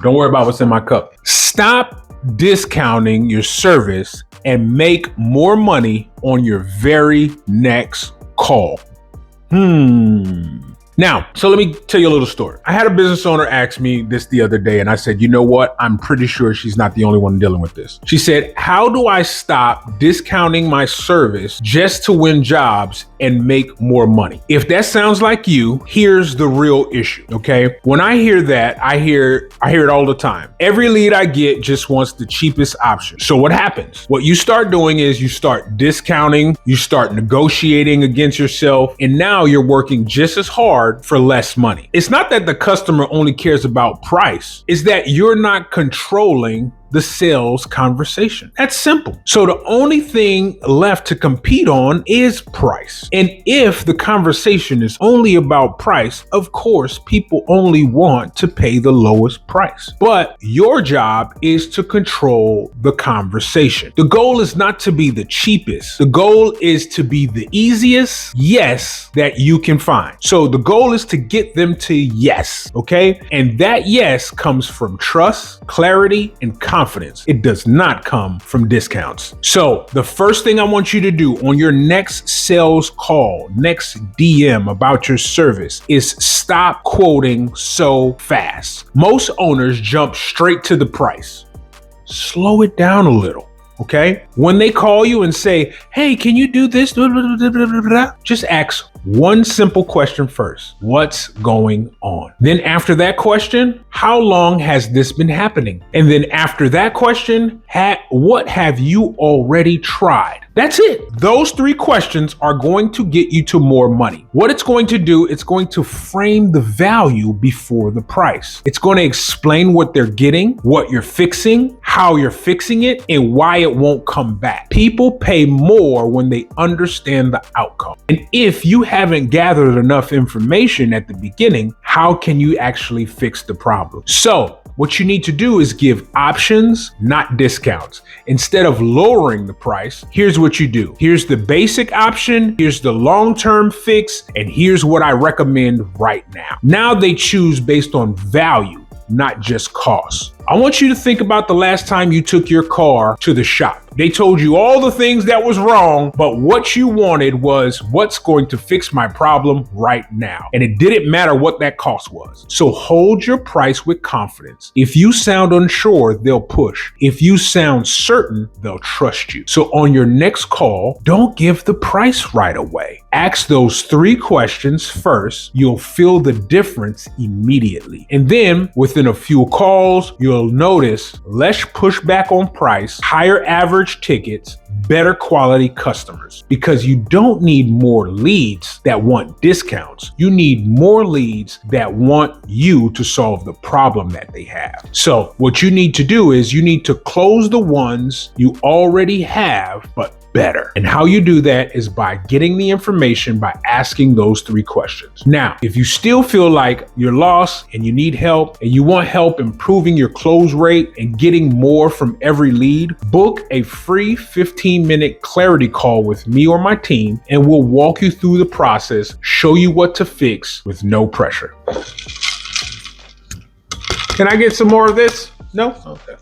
Don't worry about what's in my cup. Stop discounting your service and make more money on your very next call. Now, so let me tell you a little story. I had a business owner ask me this the other day, and I said, you know what? I'm pretty sure she's not the only one dealing with this. She said, how do I stop discounting my service just to win jobs and make more money? If that sounds like you, here's the real issue, okay? When I hear that, I hear it all the time. Every lead I get just wants the cheapest option. So what happens? What you start doing is you start discounting, you start negotiating against yourself, and now you're working just as hard for less money. It's not that the customer only cares about price, it's that you're not controlling the sales conversation. That's simple. So the only thing left to compete on is price. And if the conversation is only about price, of course, people only want to pay the lowest price. But your job is to control the conversation. The goal is not to be the cheapest. The goal is to be the easiest yes that you can find. So the goal is to get them to yes, okay? And that yes comes from trust, clarity, and confidence. It does not come from discounts. So the first thing I want you to do on your next sales call, next DM about your service is stop quoting so fast. Most owners jump straight to the price. Slow it down a little. Okay? When they call you and say, hey, can you do this? Just ask one simple question first. What's going on? Then after that question, how long has this been happening? And then after that question, what have you already tried? That's it. Those three questions are going to get you to more money. What it's going to do, it's going to frame the value before the price. It's going to explain what they're getting, what you're fixing, how you're fixing it, and why it won't come back. People pay more when they understand the outcome. And if you haven't gathered enough information at the beginning, how can you actually fix the problem? So what you need to do is give options, not discounts. Instead of lowering the price, here's what you do. Here's the basic option, here's the long-term fix, and here's what I recommend right now. Now they choose based on value, not just cost. I want you to think about the last time you took your car to the shop. They told you all the things that was wrong, but what you wanted was what's going to fix my problem right now. And it didn't matter what that cost was. So hold your price with confidence. If you sound unsure, they'll push. If you sound certain, they'll trust you. So on your next call, don't give the price right away. Ask those three questions first. You'll feel the difference immediately. And then within a few calls, you'll notice less pushback on price, higher average tickets, better quality customers, because you don't need more leads that want discounts. You need more leads that want you to solve the problem that they have. So what you need to do is you need to close the ones you already have, but better. And how you do that is by getting the information by asking those three questions. Now, if you still feel like you're lost and you need help and you want help improving your close rate and getting more from every lead, book a free 15-minute clarity call with me or my team, and we'll walk you through the process, show you what to fix with no pressure. Can I get some more of this? No? Okay.